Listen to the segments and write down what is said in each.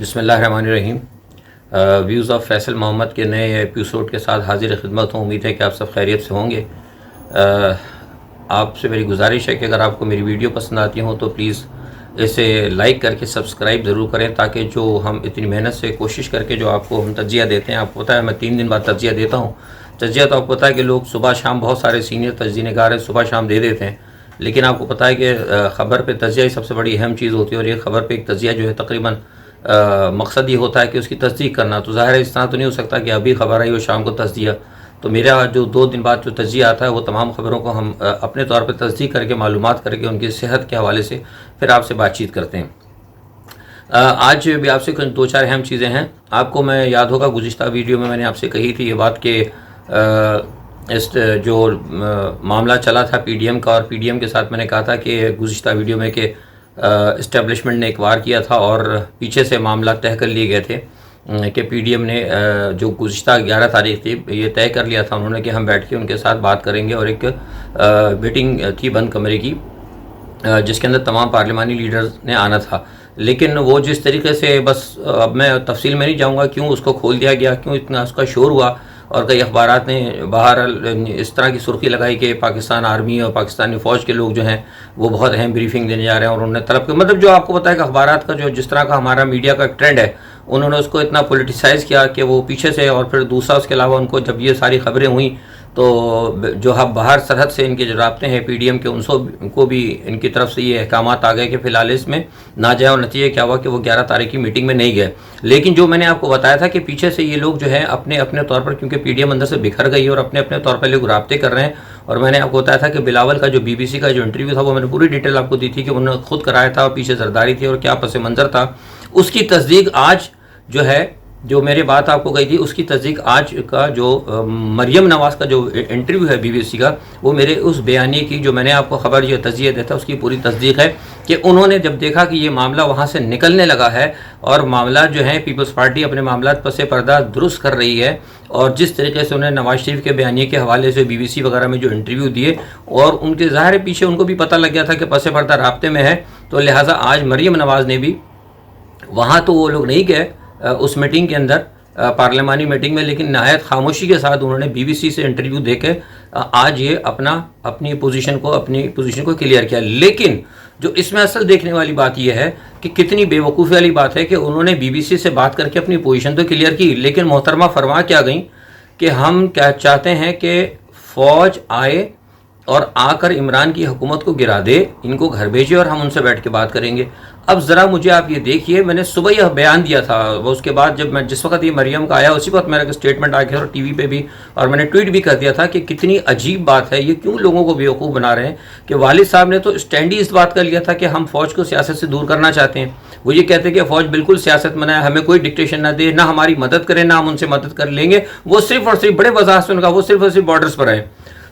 بسم اللہ الرحمن الرحیم۔ ویوز آف فیصل محمد کے نئے ایپیسوڈ کے ساتھ حاضر خدمت ہوں۔ امید ہے کہ آپ سب خیریت سے ہوں گے۔ آپ سے میری گزارش ہے کہ اگر آپ کو میری ویڈیو پسند آتی ہوں تو پلیز اسے لائک کر کے سبسکرائب ضرور کریں، تاکہ جو ہم اتنی محنت سے کوشش کر کے جو آپ کو ہم تجزیہ دیتے ہیں، آپ کو پتہ ہے میں 3 دن بعد تجزیہ دیتا ہوں۔ تجزیہ تو آپ کو پتہ ہے کہ لوگ صبح شام، بہت سارے سینئر تجزیہ نگار صبح شام دے دیتے ہیں، لیکن آپ کو پتہ ہے کہ خبر پہ تجزیہ ہی سب سے بڑی اہم چیز ہوتی ہے، اور یہ خبر پہ ایک تجزیہ جو ہے تقریباً مقصد یہ ہوتا ہے کہ اس کی تصدیق کرنا۔ تو ظاہر ہے اس طرح تو نہیں ہو سکتا کہ ابھی خبر آئی اور شام کو تجزیہ۔ تو میرا جو 2 دن بعد جو تجزیہ آتا ہے وہ تمام خبروں کو ہم اپنے طور پہ تصدیق کر کے، معلومات کر کے، ان کی صحت کے حوالے سے پھر آپ سے بات چیت کرتے ہیں۔ آج بھی آپ سے کچھ 2-4 اہم چیزیں ہیں۔ آپ کو میں یاد ہوگا گزشتہ ویڈیو میں نے آپ سے کہی تھی یہ بات کہ اس جو معاملہ چلا تھا پی ڈی ایم کا، اور پی ڈی ایم کے ساتھ میں نے کہا تھا کہ گزشتہ ویڈیو میں کہ اسٹیبلشمنٹ نے ایک وار کیا تھا اور پیچھے سے معاملہ طے کر لیے گئے تھے، کہ پی ڈی ایم نے جو گزشتہ 11 تاریخ تھی یہ طے کر لیا تھا انہوں نے کہ ہم بیٹھ کے ان کے ساتھ بات کریں گے، اور ایک میٹنگ تھی بند کمرے کی جس کے اندر تمام پارلیمانی لیڈرز نے آنا تھا۔ لیکن وہ جس طریقے سے، بس اب میں تفصیل میں نہیں جاؤں گا کیوں اس کو کھول دیا گیا، کیوں اتنا اس کا شور ہوا، اور کئی اخبارات نے باہر اس طرح کی سرخی لگائی کہ پاکستان آرمی اور پاکستانی فوج کے لوگ جو ہیں وہ بہت اہم بریفنگ دینے جا رہے ہیں، اور انہوں نے طلب کے مطلب جو آپ کو پتہ ہے کہ اخبارات کا جو جس طرح کا ہمارا میڈیا کا ٹرینڈ ہے، انہوں نے اس کو اتنا پولیٹیسائز کیا کہ وہ پیچھے سے، اور پھر دوسرا اس کے علاوہ ان کو جب یہ ساری خبریں ہوئیں تو جو باہر سرحد سے ان کے جو رابطے ہیں پی ڈی ایم کے، ان کو بھی ان کی طرف سے یہ احکامات آ گئے کہ فی الحال اس میں نہ جائے، اور نتیجہ کیا ہوا کہ وہ 11 تاریخ کی میٹنگ میں نہیں گئے۔ لیکن جو میں نے آپ کو بتایا تھا کہ پیچھے سے یہ لوگ جو ہیں اپنے اپنے طور پر، کیونکہ پی ڈی ایم اندر سے بکھر گئی اور اپنے اپنے طور پر لوگ رابطے کر رہے ہیں، اور میں نے آپ کو بتایا تھا کہ بلاول کا جو بی بی سی کا جو انٹرویو تھا وہ میں نے پوری ڈیٹیل آپ کو دی تھی کہ انہوں نے خود کرایا تھا، اور پیچھے زرداری تھی اور کیا پس منظر تھا۔ اس کی تصدیق آج جو ہے، جو میری بات آپ کو کہی تھی اس کی تصدیق آج کا جو مریم نواز کا جو انٹرویو ہے بی بی سی کا، وہ میرے اس بیانیے کی جو میں نے آپ کو خبر جو تجزیہ دیتا اس کی پوری تصدیق ہے، کہ انہوں نے جب دیکھا کہ یہ معاملہ وہاں سے نکلنے لگا ہے، اور معاملات جو ہیں پیپلز پارٹی اپنے معاملات پس پردہ درست کر رہی ہے، اور جس طریقے سے انہیں نواز شریف کے بیانیے کے حوالے سے بی بی سی وغیرہ میں جو انٹرویو دیے، اور ان کے ظاہر پیچھے ان کو بھی پتہ لگ گیا تھا کہ پس پردہ رابطے میں ہے، تو لہٰذا آج مریم نواز نے بھی، وہاں تو وہ لوگ نہیں گئے اس میٹنگ کے اندر، پارلیمانی میٹنگ میں، لیکن نہایت خاموشی کے ساتھ انہوں نے بی بی سی سے انٹرویو دے کے آج یہ اپنی پوزیشن کو کلیئر کیا۔ لیکن جو اس میں اصل دیکھنے والی بات یہ ہے کہ کتنی بے وقوفی والی بات ہے کہ انہوں نے بی بی سی سے بات کر کے اپنی پوزیشن تو کلیئر کی، لیکن محترمہ فرما کیا گئیں کہ ہم کیا چاہتے ہیں کہ فوج آئے اور آ کر عمران کی حکومت کو گرا دے، ان کو گھر بھیجے اور ہم ان سے بیٹھ کے بات کریں گے۔ اب ذرا مجھے آپ یہ دیکھیے، میں نے صبح یہ بیان دیا تھا، وہ اس کے بعد جب میں جس وقت یہ مریم کا آیا اسی وقت میرا ایک اسٹیٹمنٹ آ گیا اور ٹی وی پہ بھی، اور میں نے ٹویٹ بھی کر دیا تھا کہ کتنی عجیب بات ہے، یہ کیوں لوگوں کو بیوقوف بنا رہے ہیں کہ والد صاحب نے تو اسٹینڈ ہی اس بات کا لیا تھا کہ ہم فوج کو سیاست سے دور کرنا چاہتے ہیں۔ وہ یہ کہتے ہیں کہ فوج بالکل سیاست میں نہ ہے، ہمیں کوئی ڈکٹیشن نہ دے، نہ ہماری مدد کرے، نہ ہم ان سے مدد کر لیں گے، وہ صرف اور صرف بڑے وضاحت سے ان کا وہ صرف اور صرف بارڈرز پر ہے۔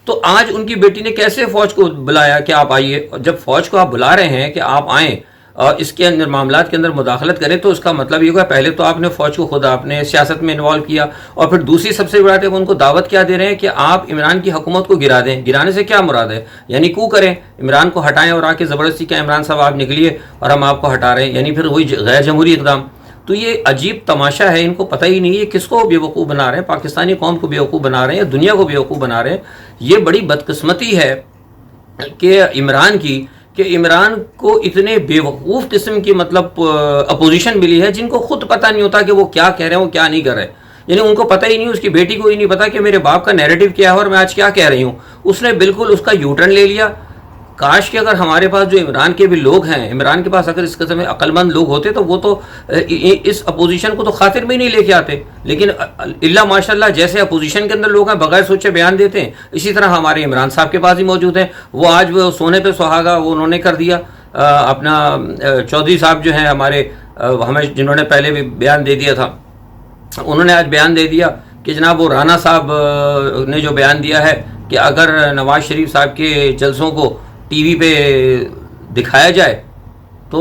تو آج ان کی بیٹی نے کیسے فوج کو بلایا کہ آپ آئیے؟ جب فوج کو آپ بلا رہے ہیں کہ آپ آئیں اور اس کے اندر معاملات کے اندر مداخلت کریں، تو اس کا مطلب یہ ہوگا پہلے تو آپ نے فوج کو خود آپ نے سیاست میں انوالو کیا، اور پھر دوسری سب سے بڑی بات ہے وہ ان کو دعوت کیا دے رہے ہیں کہ آپ عمران کی حکومت کو گرا دیں۔ گرانے سے کیا مراد ہے؟ یعنی کو کریں، عمران کو ہٹائیں، اور آ کے زبردستی کہ عمران صاحب آپ نکلیے اور ہم آپ کو ہٹا رہے ہیں، یعنی پھر وہی غیر جمہوری اقدام۔ تو یہ عجیب تماشا ہے، ان کو پتہ ہی نہیں ہے کس کو بیوقوف بنا رہے ہیں، پاکستانی قوم کو بیوقوف بنا رہے ہیں یا دنیا کو بیوقوف بنا رہے ہیں۔ یہ بڑی بدقسمتی ہے کہ عمران کی، کہ عمران کو اتنے بیوقوف قسم کی مطلب اپوزیشن ملی ہے جن کو خود پتہ نہیں ہوتا کہ وہ کیا کہہ رہے ہیں، وہ کیا نہیں کر رہے، یعنی ان کو پتہ ہی نہیں، اس کی بیٹی کو ہی نہیں پتا کہ میرے باپ کا نیریٹو کیا ہے اور میں آج کیا کہہ رہی ہوں۔ اس نے بالکل اس کا یو ٹرن لے لیا۔ کاش کہ اگر ہمارے پاس جو عمران کے بھی لوگ ہیں، عمران کے پاس اگر اس قسم عقل مند لوگ ہوتے تو وہ تو اس اپوزیشن کو تو خاطر میں ہی نہیں لے کے آتے، لیکن اللہ ماشاء اللہ جیسے اپوزیشن کے اندر لوگ ہیں بغیر سوچے بیان دیتے ہیں، اسی طرح ہمارے عمران صاحب کے پاس ہی موجود ہیں۔ وہ آج وہ سونے پہ سہاگا وہ انہوں نے کر دیا، اپنا چودھری صاحب جو ہیں ہمارے، ہمیں جنہوں نے پہلے بھی بیان دے دیا تھا، انہوں نے آج بیان دے دیا کہ جناب وہ رانا صاحب نے جو بیان دیا ہے کہ اگر نواز شریف صاحب کے جلسوں کو ٹی وی پہ دکھایا جائے تو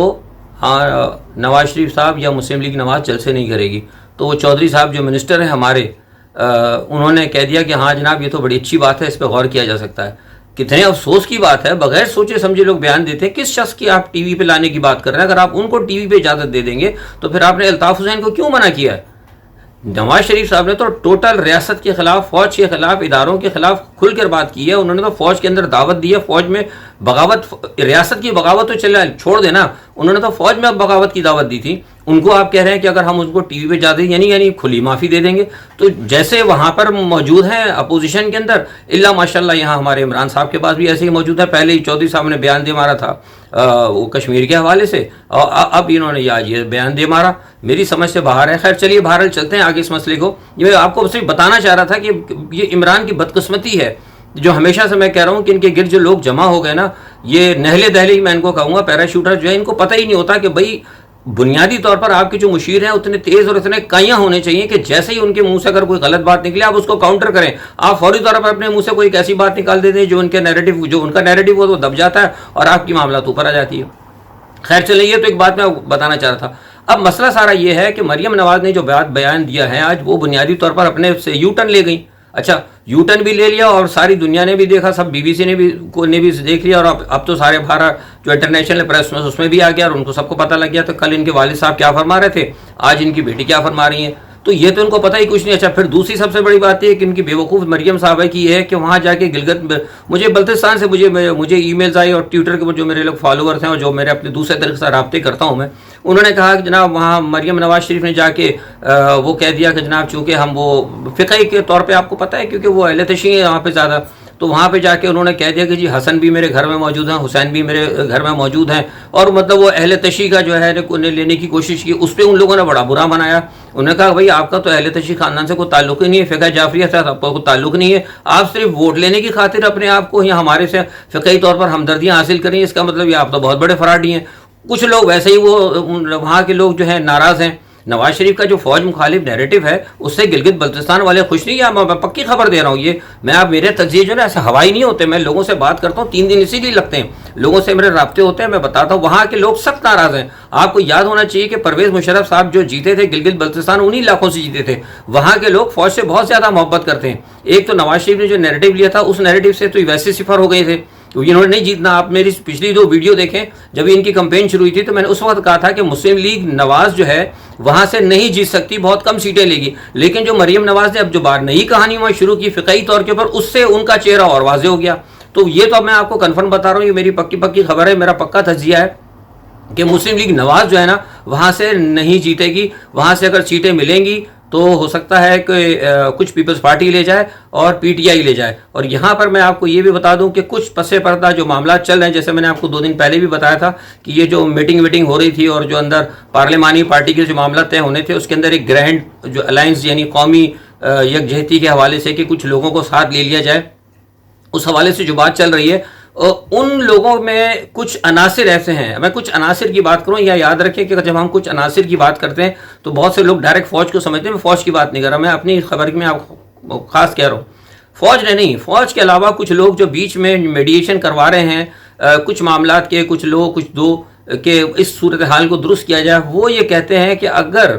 نواز شریف صاحب یا مسلم لیگ نواز جلسے نہیں کرے گی۔ تو وہ چودھری صاحب جو منسٹر ہیں ہمارے، انہوں نے کہہ دیا کہ ہاں جناب یہ تو بڑی اچھی بات ہے، اس پہ غور کیا جا سکتا ہے۔ کتنے افسوس کی بات ہے، بغیر سوچے سمجھے لوگ بیان دیتے ہیں. کس شخص کی آپ ٹی وی پہ لانے کی بات کر رہے ہیں؟ اگر آپ ان کو ٹی وی پہ اجازت دے دیں گے تو پھر آپ نے الطاف حسین کو کیوں منع کیا ہے؟ نواز شریف صاحب نے تو ٹوٹل ریاست کے خلاف، فوج کے خلاف، اداروں کے خلاف کھل کر بات کی ہے. انہوں نے تو فوج کے اندر دعوت دی ہے، فوج میں بغاوت، ریاست کی بغاوت تو چلے چھوڑ دینا، انہوں نے تو فوج میں بغاوت کی دعوت دی تھی. ان کو آپ کہہ رہے ہیں کہ اگر ہم ان کو ٹی وی پہ جا دیں یعنی کھلی معافی دے دیں گے. تو جیسے وہاں پر موجود ہیں اپوزیشن کے اندر، اللہ ماشاء اللہ یہاں ہمارے عمران صاحب کے پاس بھی ایسے ہی موجود ہے. پہلے ہی چودھری صاحب نے بیان دے مارا تھا وہ کشمیر کے حوالے سے، اور اب انہوں نے یہ بیان دے مارا. میری سمجھ سے باہر ہے. خیر چلیے بہرحال چلتے ہیں آگے اس مسئلے کو. یہ آپ کو صرف بتانا چاہ رہا تھا کہ یہ عمران کی بدقسمتی ہے، جو ہمیشہ سے میں کہہ رہا ہوں کہ ان کے گرد جو لوگ جمع ہو گئے نا، یہ نہلے دہلے میں ان کو کہوں گا، پیراشوٹر جو ہے، ان کو پتہ ہی نہیں ہوتا کہ بھائی بنیادی طور پر آپ کے جو مشیر ہیں اتنے تیز اور اتنے کائیاں ہونے چاہیے کہ جیسے ہی ان کے منہ سے اگر کوئی غلط بات نکلے آپ اس کو کاؤنٹر کریں. آپ فوری طور پر اپنے منہ سے کوئی ایسی بات نکال دیتے ہیں جو ان کا نیریٹو وہ دب جاتا ہے اور آپ کی معاملات اوپر آ جاتی ہے. خیر چلیں، یہ تو ایک بات میں بتانا چاہ رہا تھا. اب مسئلہ سارا یہ ہے کہ مریم نواز نے جو بیان دیا ہے آج، وہ بنیادی طور پر اپنے سے یو ٹرن لے گئی. اچھا یو ٹرن بھی لے لیا اور ساری دنیا نے بھی دیکھا، سب بی بی سی نے بھی دیکھ لیا، اور اب تو سارے بھارت جو انٹرنیشنل پریس اس میں بھی آ گیا اور ان کو سب کو پتہ لگ گیا. تو کل ان کے والد صاحب کیا فرما رہے تھے، آج ان کی بیٹی کیا فرما رہی ہیں، تو یہ تو ان کو پتہ ہی کچھ نہیں. اچھا پھر دوسری سب سے بڑی بات یہ کہ ان کی بیوقوف مریم صاحبہ کی یہ ہے کہ وہاں جا کے گلگت، مجھے بلتستان سے مجھے ای میلز آئی اور ٹویٹر کے جو میرے لوگ فالوورز ہیں اور جو میرے اپنے دوسرے طریقے سے رابطے کرتا ہوں میں، انہوں نے کہا کہ جناب وہاں مریم نواز شریف نے جا کے وہ کہہ دیا کہ جناب چونکہ ہم وہ فقہی کے طور پہ آپ کو پتہ ہے کیونکہ وہ اہل تشیع ہیں وہاں پہ زیادہ، تو وہاں پہ جا کے انہوں نے کہہ دیا کہ جی حسن بھی میرے گھر میں موجود ہیں، حسین بھی میرے گھر میں موجود ہیں، اور مطلب وہ اہل تشیع کا جو ہے لینے کی کوشش کی. اس پہ ان لوگوں نے بڑا برا منایا. انہوں نے کہا بھائی آپ کا تو اہل تشیع خاندان سے کوئی تعلق ہی نہیں ہے، فقہ جعفریہ سے آپ کا کوئی تعلق نہیں ہے، آپ صرف ووٹ لینے کی خاطر اپنے آپ کو یا ہمارے سے فقہی طور پر ہمدردیاں حاصل کریں، اس کا مطلب یہ آپ تو بہت بڑے فراڈی ہیں. کچھ لوگ ویسے ہی وہ وہاں کے لوگ جو ہیں ناراض ہیں. نواز شریف کا جو فوج مخالف نیریٹو ہے اس سے گلگت بلتستان والے خوش نہیں ہیں. میں پکی خبر دے رہا ہوں، یہ میں آپ میرے تجزیے جو ہے نا ایسے ہوائی نہیں ہوتے، میں لوگوں سے بات کرتا ہوں 3 دن اسی لیے لگتے ہیں، لوگوں سے میرے رابطے ہوتے ہیں، میں بتاتا ہوں وہاں کے لوگ سخت ناراض ہیں. آپ کو یاد ہونا چاہیے کہ پرویز مشرف صاحب جو جیتے تھے گلگت بلتستان انہی علاقوں سے جیتے تھے. وہاں کے لوگ فوج سے بہت زیادہ محبت کرتے ہیں. ایک تو نواز شریف نے جو نیریٹو لیا تھا اس نیریٹو سے تو ویسے صفر ہو گئے تھے، انہوں نے نہیں جیتنا. آپ میری پچھلی 2 ویڈیو دیکھیں، جب ان کی کمپین شروع ہوئی تھی تو میں نے اس وقت کہا تھا کہ مسلم لیگ نواز جو ہے وہاں سے نہیں جیت سکتی، بہت کم سیٹیں لے گی. لیکن جو مریم نواز نے اب جو بار نئی کہانی وہاں شروع کی فقہی طور کے اوپر، اس سے ان کا چہرہ اور واضح ہو گیا. تو یہ تو اب میں آپ کو کنفرم بتا رہا ہوں، یہ میری پکی خبر ہے، میرا پکا تجزیہ ہے کہ مسلم لیگ نواز جو ہے نا وہاں سے نہیں جیتے گی. وہاں سے اگر سیٹیں ملیں گی تو ہو سکتا ہے کہ کچھ پیپلز پارٹی لے جائے اور پی ٹی آئی لے جائے. اور یہاں پر میں آپ کو یہ بھی بتا دوں کہ کچھ پس پردہ جو معاملات چل رہے ہیں، جیسے میں نے آپ کو 2 دن پہلے بھی بتایا تھا کہ یہ جو میٹنگ ہو رہی تھی اور جو اندر پارلیمانی پارٹی کے جو معاملات طے ہونے تھے اس کے اندر ایک گرینڈ جو الائنس یعنی قومی یکجہتی کے حوالے سے کہ کچھ لوگوں کو ساتھ لے لیا جائے، اس حوالے سے جو بات چل رہی ہے ان لوگوں میں کچھ عناصر ایسے ہیں. میں کچھ عناصر کی بات کروں، یا یاد رکھیں کہ جب ہم کچھ عناصر کی بات کرتے ہیں تو بہت سے لوگ ڈائریکٹ فوج کو سمجھتے ہیں. میں فوج کی بات نہیں کر رہا، میں اپنی خبر میں آپ خاص کہہ رہا ہوں. فوج نے نہیں، فوج کے علاوہ کچھ لوگ جو بیچ میں میڈیشن کروا رہے ہیں کچھ معاملات کے، کچھ لوگ کچھ دو کہ اس صورتحال کو درست کیا جائے. وہ یہ کہتے ہیں کہ اگر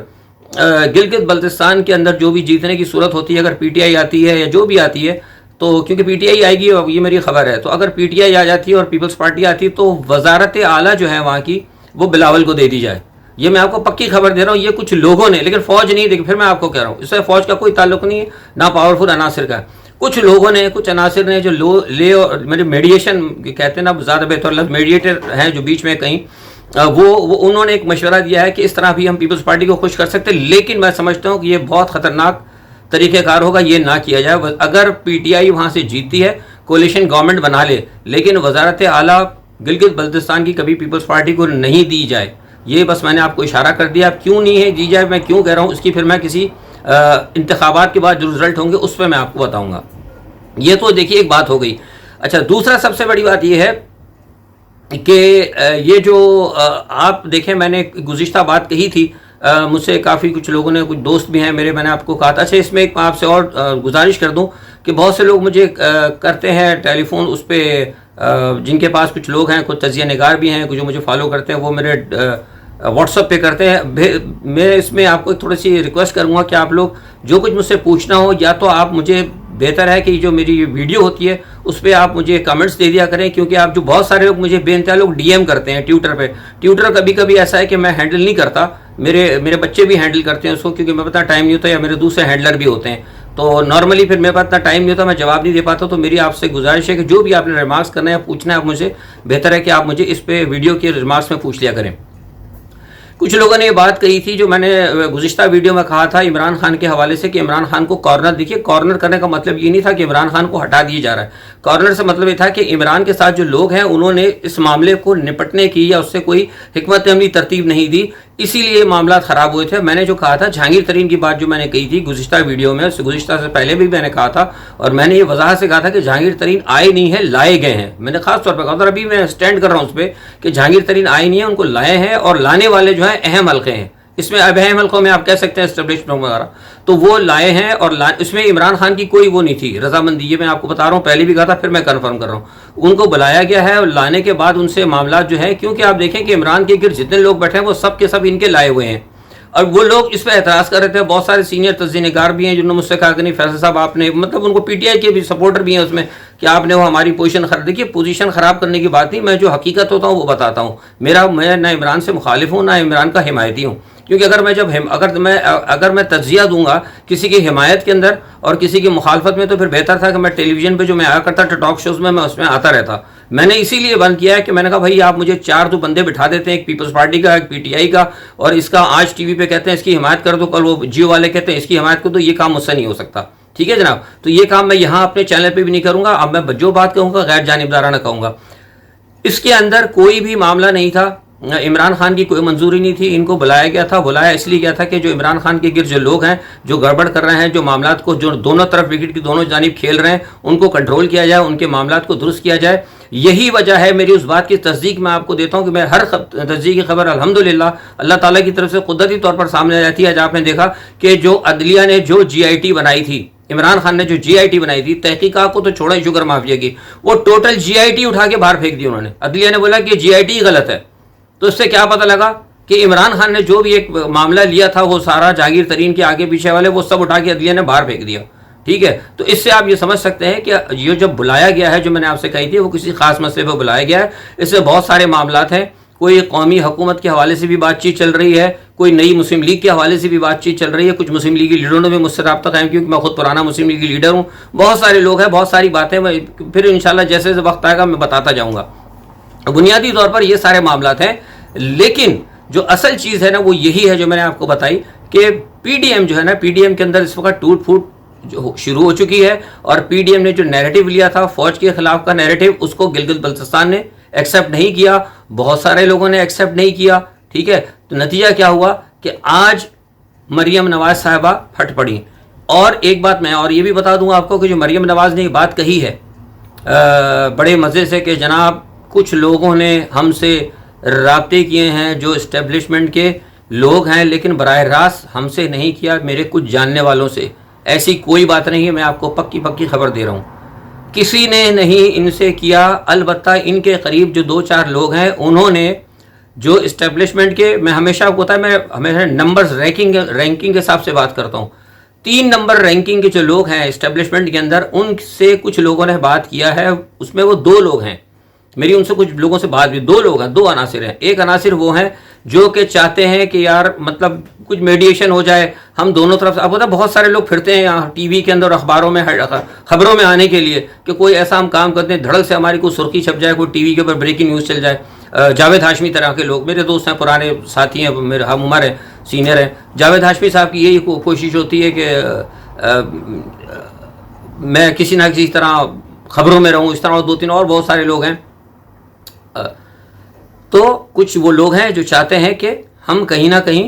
گلگت بلتستان کے اندر جو بھی جیتنے کی صورت ہوتی ہے، اگر پی ٹی آئی آتی ہے یا جو بھی آتی ہے، تو کیونکہ پی ٹی آئی آئے گی یہ میری خبر ہے، تو اگر پی ٹی آئی آ جاتی ہے اور پیپلز پارٹی آتی ہے تو وزارت اعلیٰ جو ہے وہاں کی وہ بلاول کو دے دی جائے. یہ میں آپ کو پکی خبر دے رہا ہوں، یہ کچھ لوگوں نے، لیکن فوج نہیں. دیکھیں پھر میں آپ کو کہہ رہا ہوں اس سے فوج کا کوئی تعلق نہیں ہے، نہ پاورفل عناصر کا. کچھ لوگوں نے، کچھ عناصر نے جو میرے میڈیشن کہتے ہیں نا، زیادہ بہتر لفظ میڈیٹر ہیں جو بیچ میں کہیں، وہ انہوں نے ایک مشورہ دیا ہے کہ اس طرح بھی ہم پیپلز پارٹی کو خوش کر سکتے. لیکن میں سمجھتا ہوں کہ یہ بہت خطرناک طریقہ کار ہوگا، یہ نہ کیا جائے. اگر پی ٹی آئی وہاں سے جیتتی ہے، کولیشن گورنمنٹ بنا لے، لیکن وزارت اعلیٰ گلگت بلتستان کی کبھی پیپلز پارٹی کو نہیں دی جائے. یہ بس میں نے آپ کو اشارہ کر دیا. اب کیوں نہیں ہے دی جائے، میں کیوں کہہ رہا ہوں، اس کی پھر میں کسی انتخابات کے بعد جو رزلٹ ہوں گے اس پہ میں آپ کو بتاؤں گا. یہ تو دیکھیے ایک بات ہو گئی. اچھا دوسرا سب سے بڑی بات یہ ہے کہ یہ جو آپ دیکھیں، میں نے گزشتہ بات کہی تھی، مجھ سے کافی کچھ لوگوں نے، کچھ دوست بھی ہیں میرے، میں نے آپ کو کہا تھا. اچھا اس میں ایک آپ سے اور گزارش کر دوں کہ بہت سے لوگ مجھے کرتے ہیں ٹیلی فون، اس پہ جن کے پاس کچھ لوگ ہیں، کچھ تجزیہ نگار بھی ہیں جو مجھے فالو کرتے ہیں، وہ میرے واٹس ایپ پہ کرتے ہیں. میں اس میں آپ کو تھوڑی سی ریکویسٹ کروں گا کہ آپ لوگ جو کچھ مجھ سے پوچھنا ہو، یا تو آپ مجھے بہتر ہے کہ جو میری ویڈیو ہوتی ہے اس پہ آپ مجھے کمنٹس دے دیا کریں، کیونکہ آپ جو بہت سارے لوگ مجھے بے انتہا لوگ ڈی ایم کرتے ہیں ٹویٹر پہ. ٹویٹر کبھی کبھی ایسا ہے کہ میں ہینڈل نہیں کرتا، میرے بچے بھی ہینڈل کرتے ہیں اس کو، کیونکہ میں پتہ ٹائم نہیں ہوتا، یا میرے دوسرے ہینڈلر بھی ہوتے ہیں، تو نارملی پھر میرے پاس اتنا ٹائم نہیں ہوتا، میں جواب نہیں دے پاتا. تو میری آپ سے گزارش ہے کہ جو بھی آپ نے ریمارکس کرنا ہے یا پوچھنا ہے آپ مجھے، بہتر ہے کہ آپ مجھے اس پہ ویڈیو کے ریمارکس میں پوچھ لیا کریں. کچھ لوگوں نے یہ بات کہی تھی جو میں نے گزشتہ ویڈیو میں کہا تھا عمران خان کے حوالے سے، کہ عمران خان کو کارنر، دیکھیے کارنر کرنے کا مطلب یہ نہیں تھا کہ عمران خان کو ہٹا دیا جا رہا ہے. کارنر سے مطلب یہ تھا کہ عمران کے ساتھ جو لوگ ہیں انہوں نے اس معاملے کو نپٹنے کی یا اس سے کوئی حکمت عملی ترتیب نہیں دی، اسی لیے معاملات خراب ہوئے تھے. میں نے جو کہا تھا جہانگیر ترین کی بات جو میں نے کہی تھی گزشتہ ویڈیو میں، گزشتہ سے پہلے بھی میں نے کہا تھا، اور میں نے یہ وضاحت سے کہا تھا کہ جہانگیر ترین آئے نہیں ہیں، لائے گئے ہیں. میں نے خاص طور پہ کہا تھا، ابھی میں اسٹینڈ کر رہا ہوں اس پہ کہ جہانگیر ترین آئے نہیں ہیں، ان کو لائے ہیں، اور لانے والے جو ہیں اہم حلقے ہیں. اس میں اب اہم حلقوں میں آپ کہہ سکتے ہیں اسٹیبلشمنٹ وغیرہ، تو وہ لائے ہیں، اور اس میں عمران خان کی کوئی وہ نہیں تھی رضامندی. یہ میں آپ کو بتا رہا ہوں، پہلے بھی کہا تھا، پھر میں کنفرم کر رہا ہوں. ان کو بلایا گیا ہے، اور لانے کے بعد ان سے معاملات جو ہیں، کیونکہ آپ دیکھیں کہ عمران کے گرد جتنے لوگ بیٹھے ہیں وہ سب کے سب ان کے لائے ہوئے ہیں. اور وہ لوگ اس پہ اعتراض کر رہے تھے. بہت سارے سینئر تجزیہ نگار بھی ہیں جنہوں نے مجھ سے کہا کہ نہیں فیصل صاحب آپ نے، مطلب ان کو پی ٹی آئی کے بھی سپورٹر بھی ہیں اس میں، کہ آپ نے وہ ہماری پوزیشن خراب. دیکھیے پوزیشن خراب کرنے کی بات نہیں، میں جو حقیقت ہوتا ہوں وہ بتاتا ہوں. میں نہ عمران سے مخالف ہوں نہ عمران کا حمایتی ہوں، کیونکہ اگر میں تجزیہ دوں گا کسی کی حمایت کے اندر اور کسی کی مخالفت میں، تو پھر بہتر تھا کہ میں ٹیلی ویژن پہ جو میں آیا کرتا تھا ٹاک شوز میں اس میں آتا رہتا. میں نے اسی لیے بند کیا ہے کہ میں نے کہا بھائی آپ مجھے 4 بندے بٹھا دیتے ہیں، ایک پیپلز پارٹی کا، ایک پی ٹی آئی کا، اور اس کا آج ٹی وی پہ کہتے ہیں اس کی حمایت کر دو، کل وہ جیو والے کہتے ہیں اس کی حمایت کر دو. یہ کام مجھ سے نہیں ہو سکتا، ٹھیک ہے جناب. تو یہ کام میں یہاں اپنے چینل پہ بھی نہیں کروں گا. اب میں جو بات کہوں گا غیر جانبدارانہ کہوں گا. اس کے اندر کوئی بھی معاملہ نہیں تھا، عمران خان کی کوئی منظوری نہیں تھی. ان کو بلایا گیا تھا، بلایا اس لیے گیا تھا کہ جو عمران خان کے گرد جو لوگ ہیں جو گڑبڑ کر رہے ہیں، جو معاملات کو جو دونوں طرف وکٹ کی دونوں جانب کھیل رہے ہیں، ان کو کنٹرول کیا جائے، ان کے معاملات کو درست کیا جائے. یہی وجہ ہے میری اس بات کی تصدیق میں آپ کو دیتا ہوں کہ میں ہر تصدیق کی خبر الحمدللہ اللہ تعالیٰ کی طرف سے قدرتی طور پر سامنے آتی ہے. آج آپ نے دیکھا کہ جو عدلیہ نے جو جی آئی ٹی بنائی تھی، عمران خان نے جو جی آئی ٹی بنائی تھی، تحقیقات کو تو چھوڑا ہی شوگر مافیا کی، وہ ٹوٹل جی آئی ٹی اٹھا کے باہر پھینک دی انہوں نے. عدلیہ نے بولا کہ جی آئی ٹی غلط ہے. تو اس سے کیا پتہ لگا کہ عمران خان نے جو بھی ایک معاملہ لیا تھا وہ سارا جہانگیر ترین کے آگے پیچھے والے وہ سب اٹھا کے عدلیہ نے باہر پھینک دیا. ٹھیک ہے، تو اس سے آپ یہ سمجھ سکتے ہیں کہ یہ جب بلایا گیا ہے، جو میں نے آپ سے کہی تھی، وہ کسی خاص مسئلے پہ بلایا گیا ہے. اس سے بہت سارے معاملات ہیں. کوئی قومی حکومت کے حوالے سے بھی بات چیت چل رہی ہے، کوئی نئی مسلم لیگ کے حوالے سے بھی بات چیت چل رہی ہے. کچھ مسلم لیگی لیڈروں نے بھی مجھ سے رابطہ قائم کیا، کیونکہ میں خود پرانا مسلم لیگی لیڈر ہوں. بہت سارے لوگ ہیں، بہت ساری باتیں، پھر انشاءاللہ جیسے وقت آئے گا میں بتاتا جاؤں گا. بنیادی طور پر یہ سارے معاملات ہیں، لیکن جو اصل چیز ہے نا وہ یہی ہے جو میں نے آپ کو بتائی کہ پی ڈی ایم جو ہے نا، پی ڈی ایم کے اندر اس وقت ٹوٹ پھوٹ جو شروع ہو چکی ہے. اور پی ڈی ایم نے جو نیریٹو لیا تھا فوج کے خلاف کا نیریٹو، اس کو گلگت بلتستان نے ایکسیپٹ نہیں کیا، بہت سارے لوگوں نے ایکسیپٹ نہیں کیا. ٹھیک ہے، تو نتیجہ کیا ہوا کہ آج مریم نواز صاحبہ پھٹ پڑی. اور ایک بات میں اور یہ بھی بتا دوں آپ کو کہ جو مریم نواز نے یہ بات کہی ہے بڑے مزے سے کہ جناب کچھ لوگوں نے ہم سے رابطے کیے ہیں جو اسٹیبلشمنٹ کے لوگ ہیں، لیکن براہ راست ہم سے نہیں کیا، میرے کچھ جاننے والوں سے. ایسی کوئی بات نہیں ہے، میں آپ کو پکی خبر دے رہا ہوں، کسی نے نہیں ان سے کیا. البتہ ان کے قریب جو 2-4 لوگ ہیں انہوں نے جو اسٹیبلشمنٹ کے، میں ہمیشہ آپ کو بتایا میں ہمیشہ نمبرز رینکنگ کے حساب سے بات کرتا ہوں. 3 نمبر رینکنگ کے جو لوگ ہیں اسٹیبلشمنٹ کے اندر، ان سے کچھ لوگوں نے بات کیا ہے. اس میں وہ 2 لوگ ہیں، میری ان سے کچھ لوگوں سے بات بھی، 2 لوگ ہیں، 2 عناصر ہیں. ایک عناصر وہ ہیں جو کہ چاہتے ہیں کہ یار مطلب کچھ میڈیشن ہو جائے، ہم دونوں طرف سے. اب ہوتا ہے بہت سارے لوگ پھرتے ہیں یہاں ٹی وی کے اندر، اخباروں میں، خبروں میں آنے کے لیے کہ کوئی ایسا ہم کام کرتے ہیں دھڑک سے ہماری کوئی سرخی چھپ جائے، کوئی ٹی وی کے اوپر بریکنگ نیوز چل جائے. جاوید ہاشمی طرح کے لوگ میرے دوست ہیں، پرانے ساتھی ہیں، میرے ہم عمر ہیں، سینئر ہیں. جاوید ہاشمی صاحب کی یہی کوشش ہوتی ہے کہ میں کسی نہ کسی طرح خبروں میں رہوں. اس طرح 2-3 اور بہت سارے لوگ ہیں. تو کچھ وہ لوگ ہیں جو چاہتے ہیں کہ ہم کہیں نہ کہیں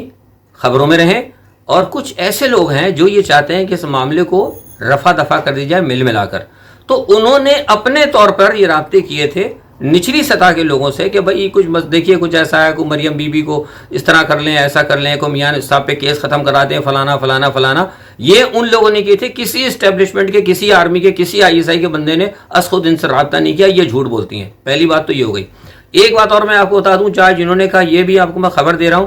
خبروں میں رہیں، اور کچھ ایسے لوگ ہیں جو یہ چاہتے ہیں کہ اس معاملے کو رفع دفع کر دی جائے ملا کر. تو انہوں نے اپنے طور پر یہ رابطے کیے تھے نچلی سطح کے لوگوں سے کہ بھائی کچھ دیکھیے کچھ ایسا ہے، کو مریم بی بی کو اس طرح کر لیں، ایسا کر لیں، کو میاں صاحب پہ کیس ختم کرا دیں، فلانا فلانا فلانا. یہ ان لوگوں نے کیے تھے. کسی اسٹیبلشمنٹ کے، کسی آرمی کے، کسی آئی ایس آئی کے بندے نے از خود ان سے رابطہ نہیں کیا. یہ جھوٹ بولتی ہیں. پہلی بات تو یہ ہو گئی. ایک بات اور میں آپ کو بتا دوں، چاہے جنہوں نے کہا، یہ بھی آپ کو میں خبر دے رہا ہوں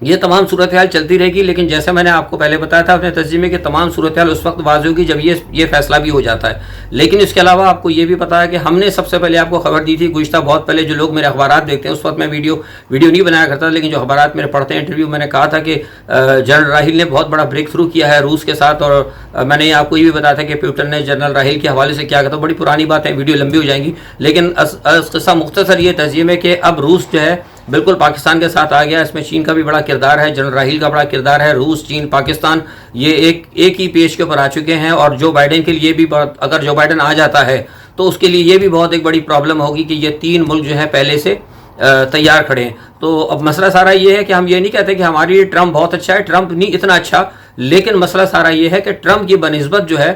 یہ تمام صورتحال چلتی رہے گی، لیکن جیسے میں نے آپ کو پہلے بتایا تھا اپنے تجزیے میں کہ تمام صورتحال اس وقت واضح ہوگی جب یہ فیصلہ بھی ہو جاتا ہے۔ لیکن اس کے علاوہ آپ کو یہ بھی پتا ہے کہ ہم نے سب سے پہلے آپ کو خبر دی تھی گزشتہ بہت پہلے، جو لوگ میرے اخبارات دیکھتے ہیں، اس وقت میں ویڈیو نہیں بنایا کرتا، لیکن جو اخبارات میرے پڑھتے ہیں انٹرویو، میں نے کہا تھا کہ جنرل راحیل نے بہت بڑا بریک تھرو کیا ہے روس کے ساتھ، اور میں نے آپ کو یہ بھی بتایا تھا کہ پیوٹن نے جنرل راحیل کے حوالے سے کیا کہا تھا۔ بڑی پرانی بات ہے، ویڈیو لمبی ہو جائیں گی، لیکن قصہ مختصر یہ تجزیے میں کہ اب روس جو ہے بالکل پاکستان کے ساتھ آ گیا۔ اس میں چین کا بھی بڑا کردار ہے، جنرل راحیل کا بڑا کردار ہے۔ روس، چین، پاکستان یہ ایک ہی پیج کے اوپر آ چکے ہیں، اور جو بائیڈن کے لیے بھی اگر جو بائیڈن آ جاتا ہے تو اس کے لیے یہ بھی بہت ایک بڑی پرابلم ہوگی کہ یہ تین ملک جو ہیں پہلے سے تیار کھڑے ہیں۔ تو اب مسئلہ سارا یہ ہے کہ ہم یہ نہیں کہتے کہ ہماری ٹرمپ بہت اچھا ہے، ٹرمپ نہیں اتنا اچھا، لیکن مسئلہ سارا یہ ہے کہ ٹرمپ کی بنسبت جو ہے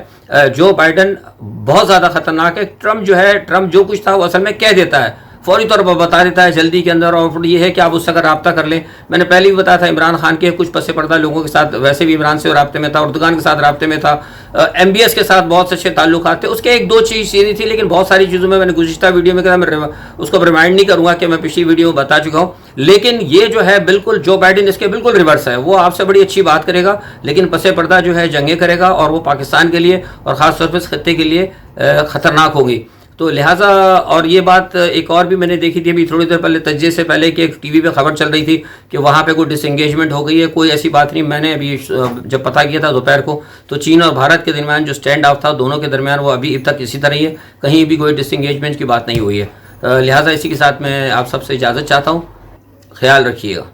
جو بائیڈن بہت زیادہ خطرناک ہے۔ ٹرمپ جو کچھ تھا وہ اصل میں کہہ دیتا ہے، فوری طور پر بتا دیتا ہے جلدی کے اندر، اور یہ ہے کہ آپ اس سے اگر رابطہ کر لیں۔ میں نے پہلے بھی بتایا تھا عمران خان کے کچھ پس پردہ لوگوں کے ساتھ ویسے بھی عمران سے رابطے میں تھا، اردگان کے ساتھ رابطے میں تھا، ایم بی ایس کے ساتھ بہت سے اچھے تعلقات تھے۔ اس کے ایک دو چیز یہ نہیں تھی، لیکن بہت ساری چیزوں میں نے گزشتہ ویڈیو میں کہا، میں اس کو ریمائنڈ نہیں کروں گا کہ میں پچھلی ویڈیو میں بتا چکا ہوں۔ لیکن یہ جو ہے بالکل جو بائیڈن اس کے بالکل ریورس ہے، وہ آپ سے بڑی اچھی بات کرے گا، لیکن پس پردہ جو ہے جنگیں کرے گا، اور وہ پاکستان کے لیے اور خاص طور پر اس خطے کے لیے خطرناک ہوگی۔ تو لہٰذا، اور یہ بات ایک اور بھی میں نے دیکھی تھی ابھی تھوڑی دیر پہلے تجزیے سے پہلے، کہ ایک ٹی وی پہ خبر چل رہی تھی کہ وہاں پہ کوئی ڈس انگیجمنٹ ہو گئی ہے۔ کوئی ایسی بات نہیں، میں نے ابھی جب پتہ کیا تھا دوپہر کو، تو چین اور بھارت کے درمیان جو اسٹینڈ آف تھا دونوں کے درمیان، وہ ابھی تک اسی طرح ہی ہے، کہیں بھی کوئی ڈس انگیجمنٹ کی بات نہیں ہوئی ہے۔ لہٰذا اسی کے ساتھ میں آپ سب سے اجازت چاہتا ہوں، خیال رکھیے گا۔